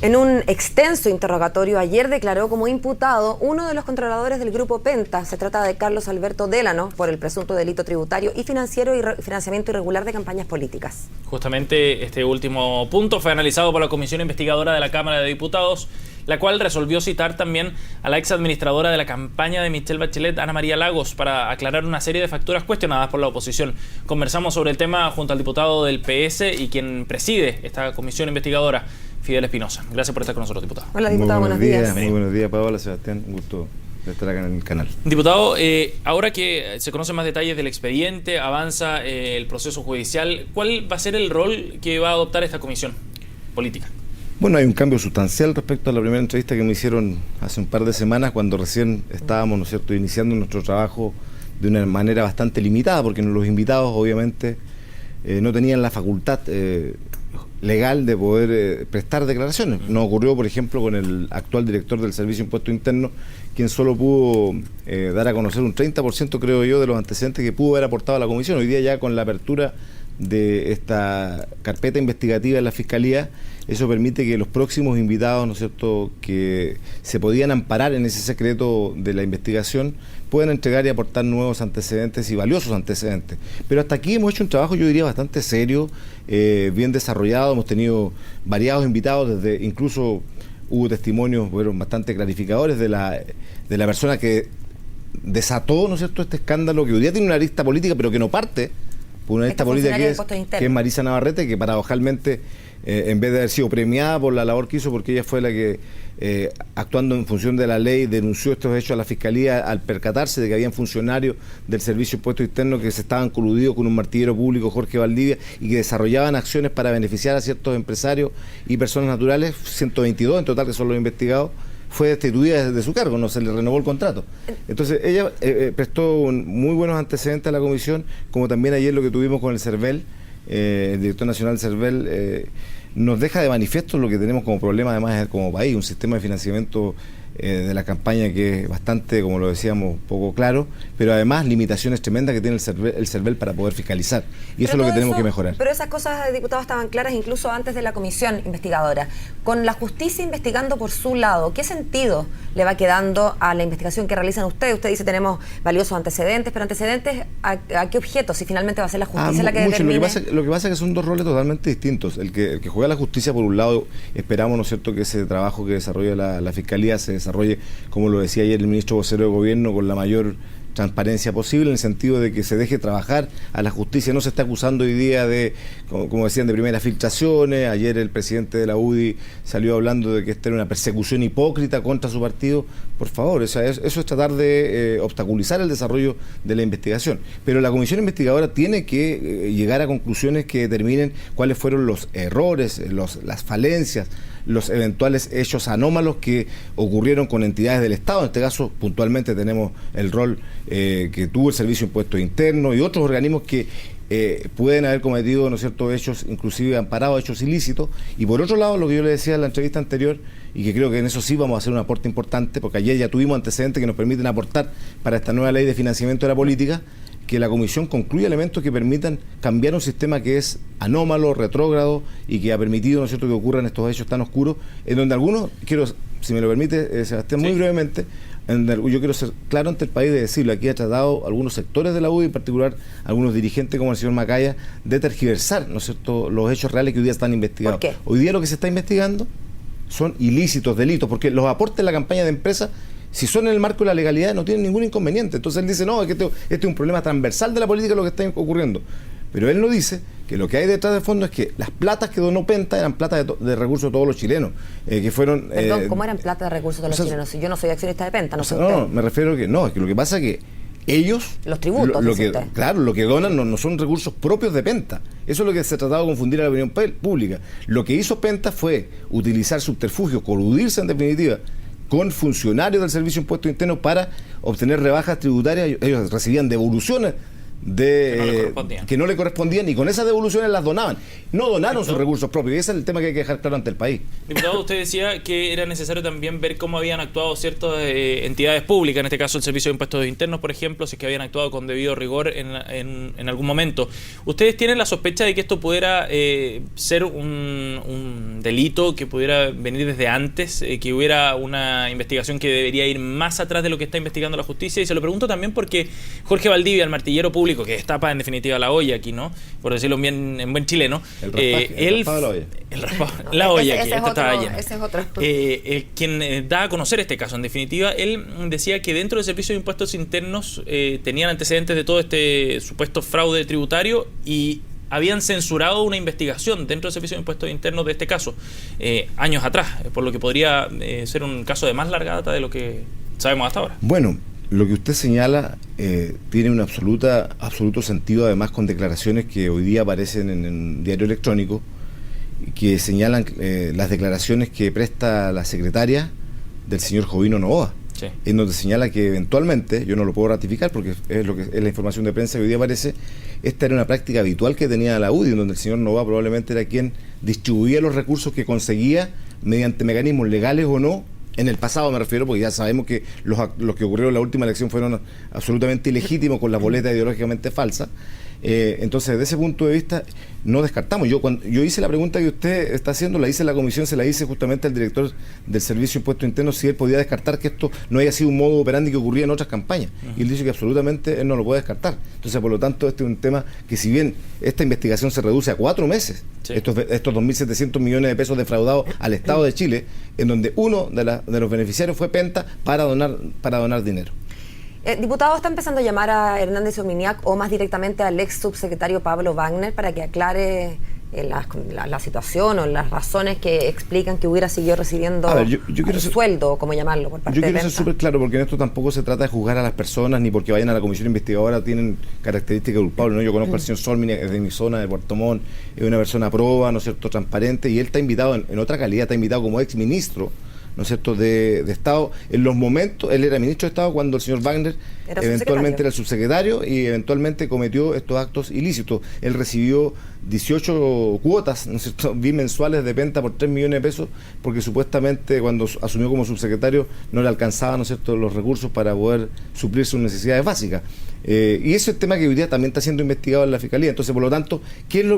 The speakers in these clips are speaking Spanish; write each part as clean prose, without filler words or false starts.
En un extenso interrogatorio ayer declaró como imputado uno de los controladores del Grupo Penta. Se trata de Carlos Alberto Delano por el presunto delito tributario y financiero y financiamiento irregular de campañas políticas. Justamente este último punto fue analizado por la Comisión Investigadora de la Cámara de Diputados, la cual resolvió citar también a la ex administradora de la campaña de Michelle Bachelet, Ana María Lagos, para aclarar una serie de facturas cuestionadas por la oposición. Conversamos sobre el tema junto al diputado del PS y quien preside esta comisión investigadora, Fidel Espinosa. Gracias por estar con nosotros, diputado. Hola, diputado, buenos días. Muy buenos días, Paola, Sebastián, un gusto de estar acá en el canal. Diputado, ahora que se conocen más detalles del expediente, avanza el proceso judicial, ¿cuál va a ser el rol que va a adoptar esta comisión política? Bueno, hay un cambio sustancial respecto a la primera entrevista que me hicieron hace un par de semanas, cuando recién estábamos, ¿no es cierto?, iniciando nuestro trabajo de una manera bastante limitada, porque los invitados obviamente no tenían la facultad legal de poder prestar declaraciones. Nos ocurrió, por ejemplo, con el actual director del Servicio de Impuesto Interno, quien solo pudo dar a conocer un 30%, creo yo, de los antecedentes que pudo haber aportado a la comisión. Hoy día, ya con la apertura de esta carpeta investigativa en la Fiscalía, eso permite que los próximos invitados, ¿no es cierto?, que se podían amparar en ese secreto de la investigación, puedan entregar y aportar nuevos antecedentes y valiosos antecedentes. Pero hasta aquí hemos hecho un trabajo, yo diría, bastante serio, bien desarrollado. Hemos tenido variados invitados, desde incluso hubo testimonios bastante clarificadores de la persona que desató, ¿no es cierto?, este escándalo, que hoy día tiene una arista política, pero que no parte por una arista política que es Marisa Navarrete, que paradojalmente, en vez de haber sido premiada por la labor que hizo, porque ella fue la que, actuando en función de la ley, denunció estos hechos a la Fiscalía al percatarse de que habían funcionarios del Servicio de Impuesto Interno que se estaban coludidos con un martillero público, Jorge Valdivia, y que desarrollaban acciones para beneficiar a ciertos empresarios y personas naturales. 122 en total que son los investigados. Fue destituida de su cargo, no se le renovó el contrato. Entonces ella prestó muy buenos antecedentes a la comisión, como también ayer lo que tuvimos con el CERVEL, el director nacional del CERVEL, nos deja de manifiesto lo que tenemos como problema, además, como país, un sistema de financiamiento de la campaña que es bastante, como lo decíamos, poco claro, pero además limitaciones tremendas que tiene el CERVEL para poder fiscalizar. Y eso es lo que tenemos que mejorar. Pero esas cosas, diputado, estaban claras incluso antes de la comisión investigadora. Con la justicia investigando por su lado, ¿qué sentido le va quedando a la investigación que realizan ustedes? Usted dice tenemos valiosos antecedentes, pero antecedentes ¿a qué objeto? Si finalmente va a ser la justicia la que determine. Lo que pasa es que son dos roles totalmente distintos. El que juega la justicia, por un lado, esperamos, ¿no es cierto?, que ese trabajo que desarrolla la Fiscalía se desarrolle, como lo decía ayer el ministro vocero de Gobierno, con la mayor transparencia posible, en el sentido de que se deje trabajar a la justicia. No se está acusando hoy día de, como decían, de primeras filtraciones. Ayer el presidente de la UDI salió hablando de que esta era una persecución hipócrita contra su partido. Por favor, eso es tratar de obstaculizar el desarrollo de la investigación. Pero la comisión investigadora tiene que llegar a conclusiones que determinen cuáles fueron los errores, las falencias, los eventuales hechos anómalos que ocurrieron con entidades del Estado. En este caso, puntualmente, tenemos el rol que tuvo el Servicio de Impuestos Internos y otros organismos que pueden haber cometido, ¿no es cierto?, hechos, inclusive amparados, hechos ilícitos. Y por otro lado, lo que yo le decía en la entrevista anterior, y que creo que en eso sí vamos a hacer un aporte importante, porque ayer ya tuvimos antecedentes que nos permiten aportar para esta nueva ley de financiamiento de la política, que la comisión concluya elementos que permitan cambiar un sistema que es anómalo, retrógrado, y que ha permitido, ¿no es cierto?, que ocurran estos hechos tan oscuros, en donde algunos, si me lo permite, Sebastián, muy brevemente, yo quiero ser claro ante el país de decirlo. Aquí ha tratado algunos sectores de la UDI, en particular algunos dirigentes como el señor Macaya, de tergiversar, ¿no es cierto?, los hechos reales que hoy día están investigados. ¿Por qué? Hoy día lo que se está investigando son ilícitos, delitos, porque los aportes en la campaña de empresas, si son en el marco de la legalidad, no tienen ningún inconveniente. Entonces él dice, no, es que este es un problema transversal de la política lo que está ocurriendo. Pero él no dice que lo que hay detrás de fondo es que las platas que donó Penta eran plata de recursos de todos los chilenos, que fueron... Perdón, ¿cómo eran plata de recursos de los chilenos? Yo no soy accionista de Penta, no sé usted. No, me refiero a que no, es que lo que pasa es que ellos... Los tributos, claro, lo que donan no son recursos propios de Penta. Eso es lo que se ha tratado de confundir a la opinión pública. Lo que hizo Penta fue utilizar subterfugios, coludirse en definitiva con funcionarios del Servicio de Impuestos Internos para obtener rebajas tributarias. Ellos recibían devoluciones que no le correspondían, y con esas devoluciones las donaban. No donaron sus recursos propios, y ese es el tema que hay que dejar claro ante el país. Diputado, usted decía que era necesario también ver cómo habían actuado ciertas entidades públicas, en este caso el Servicio de Impuestos Internos, por ejemplo, si es que habían actuado con debido rigor en algún momento. ¿Ustedes tienen la sospecha de que esto pudiera ser un delito que pudiera venir desde antes, que hubiera una investigación que debería ir más atrás de lo que está investigando la justicia. Y se lo pregunto también porque Jorge Valdivia, el martillero público, que destapa en definitiva la olla aquí, ¿no? Por decirlo bien en buen chileno. El raspado de la olla. La olla, ese que estaba llena. Ese es otro. Quien da a conocer este caso, en definitiva, él decía que dentro del Servicio de Impuestos Internos tenían antecedentes de todo este supuesto fraude tributario y habían censurado una investigación dentro del Servicio de Impuestos Internos de este caso años atrás, por lo que podría ser un caso de más larga data de lo que sabemos hasta ahora. Bueno, lo que usted señala tiene un absoluto sentido, además con declaraciones que hoy día aparecen en el diario electrónico, que señalan las declaraciones que presta la secretaria del señor Jovino Novoa. Sí. En donde señala que eventualmente, yo no lo puedo ratificar porque es lo que es la información de prensa que hoy día aparece, esta era una práctica habitual que tenía la UDI, en donde el señor Novoa probablemente era quien distribuía los recursos que conseguía mediante mecanismos legales o no, en el pasado me refiero, porque ya sabemos que los que ocurrieron en la última elección fueron absolutamente ilegítimos con las boletas ideológicamente falsas. Entonces, desde ese punto de vista, no descartamos. Cuando yo hice la pregunta que usted está haciendo, la hice en la comisión, se la hice justamente al director del Servicio de Impuestos Internos, si él podía descartar que esto no haya sido un modo operandi que ocurría en otras campañas. Y él dice que absolutamente él no lo puede descartar. Entonces, por lo tanto, este es un tema que, si bien esta investigación se reduce a 4 meses, sí, estos 2.700 millones de pesos defraudados al Estado de Chile, en donde uno de los beneficiarios fue Penta para donar dinero. Diputado, ¿está empezando a llamar a Hernández Ominhac o más directamente al ex subsecretario Pablo Wagner para que aclare la situación o las razones que explican que hubiera seguido recibiendo sueldo, como llamarlo, por parte de Penta? Yo quiero ser súper claro, porque en esto tampoco se trata de juzgar a las personas, ni porque vayan a la comisión investigadora tienen características culpables, ¿no? Yo conozco al señor Solmini, es de mi zona, de Puerto Montt, es una persona proba, ¿no es cierto?, transparente, y él está invitado en otra calidad, está invitado como ex ministro, ¿no es cierto?, de Estado. En los momentos, él era ministro de Estado cuando el señor Wagner eventualmente era el subsecretario y eventualmente cometió estos actos ilícitos. Él recibió 18 cuotas, ¿no es cierto?, bimensuales de Penta por 3 millones de pesos, porque supuestamente cuando asumió como subsecretario no le alcanzaban, ¿no es cierto?, los recursos para poder suplir sus necesidades básicas. Y ese es el tema que hoy día también está siendo investigado en la Fiscalía. Entonces, por lo tanto,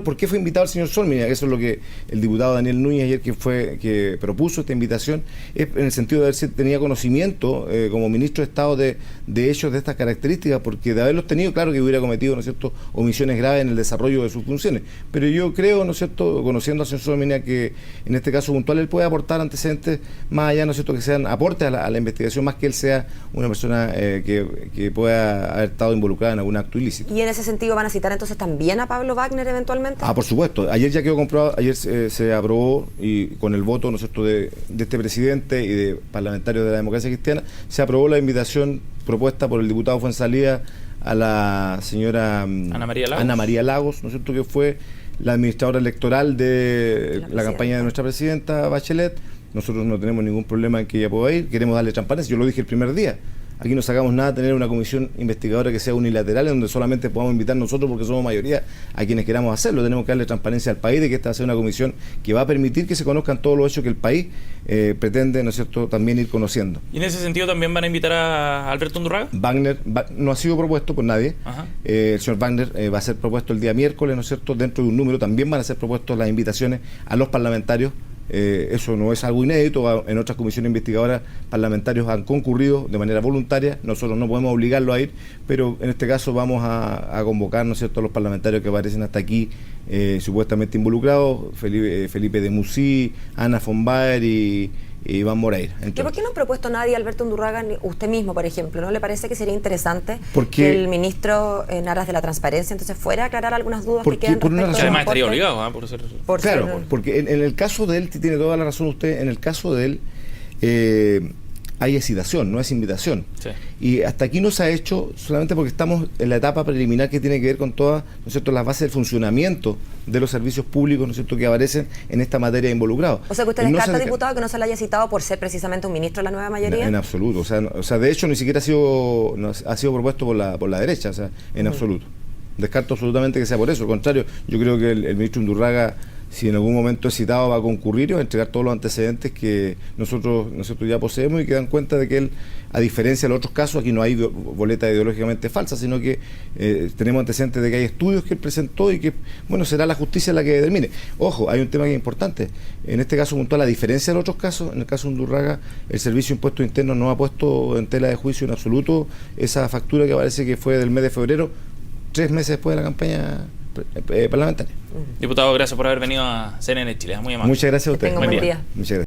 ¿por qué fue invitado el señor Solmini? Eso es lo que el diputado Daniel Núñez ayer que propuso esta invitación, es en el sentido de ver si tenía conocimiento como ministro de Estado de hechos de estas características, porque de haberlos tenido, claro que hubiera cometido, ¿no es cierto?, omisiones graves en el desarrollo de sus funciones. Pero yo creo, ¿no es cierto?, conociendo al señor Solmini, que en este caso puntual él puede aportar antecedentes más allá, ¿no es cierto?, que sean aportes a la investigación, más que él sea una persona que pueda haber estado involucrada en algún acto ilícito. ¿Y en ese sentido van a citar entonces también a Pablo Wagner eventualmente? Por supuesto. Ayer ya quedó comprobado, ayer se aprobó, y con el voto, ¿no es cierto?, de este presidente y de parlamentarios de la democracia cristiana, se aprobó la invitación propuesta por el diputado Fuenzalía a la señora Ana María Lagos, ¿no es cierto?, que fue la administradora electoral de la campaña de nuestra presidenta Bachelet. Nosotros no tenemos ningún problema en que ella pueda ir, queremos darle transparencia, yo lo dije el primer día. Aquí no sacamos nada tener una comisión investigadora que sea unilateral, en donde solamente podamos invitar nosotros, porque somos mayoría, a quienes queramos hacerlo. Tenemos que darle transparencia al país de que esta va a ser una comisión que va a permitir que se conozcan todos los hechos que el país pretende, ¿no es cierto?, también ir conociendo. ¿Y en ese sentido también van a invitar a Alberto Undurraga? Wagner no ha sido propuesto por nadie. El señor Wagner va a ser propuesto el día miércoles, ¿no es cierto?, dentro de un número. También van a ser propuestas las invitaciones a los parlamentarios. Eso no es algo inédito. En otras comisiones investigadoras parlamentarios han concurrido de manera voluntaria, nosotros no podemos obligarlo a ir, pero en este caso vamos a convocar, ¿no es cierto?, a los parlamentarios que aparecen hasta aquí supuestamente involucrados, Felipe de Musí, Ana von Baer y Iván Moreira. ¿Y por qué no ha propuesto nadie, Alberto Undurraga, ni usted mismo, por ejemplo? ¿No le parece que sería interesante que el ministro, en aras de la transparencia, entonces fuera a aclarar algunas dudas que quedan respecto a... Que además estaría obligado, porque en el caso de él, tiene toda la razón usted, en el caso de él hay excitación, no es invitación. Sí. Y hasta aquí no se ha hecho solamente porque estamos en la etapa preliminar que tiene que ver con todas, ¿no es cierto?, las bases del funcionamiento de los servicios públicos, ¿no es cierto?, que aparecen en esta materia involucrados. O sea, que usted descarta, diputado, que no se le haya citado por ser precisamente un ministro de la nueva mayoría. En absoluto. O sea, de hecho, ni siquiera ha sido propuesto por la derecha, o sea, en absoluto. Descarto absolutamente que sea por eso. Al contrario, yo creo que el ministro Undurraga si en algún momento es citado va a concurrir y va a entregar todos los antecedentes que nosotros ya poseemos y que dan cuenta de que él, a diferencia de los otros casos, aquí no hay boleta ideológicamente falsa, sino que tenemos antecedentes de que hay estudios que él presentó y que, bueno, será la justicia la que determine. Ojo, hay un tema que es importante. En este caso puntual, a diferencia de los otros casos, en el caso de Undurraga, el Servicio de Impuestos Internos no ha puesto en tela de juicio en absoluto esa factura que parece que fue del mes de febrero, 3 meses después de la campaña parlamentaria. Diputado, gracias por haber venido a CNN Chile. Muy amable. Muchas gracias a ustedes. Tenga un buen día. Muchas gracias.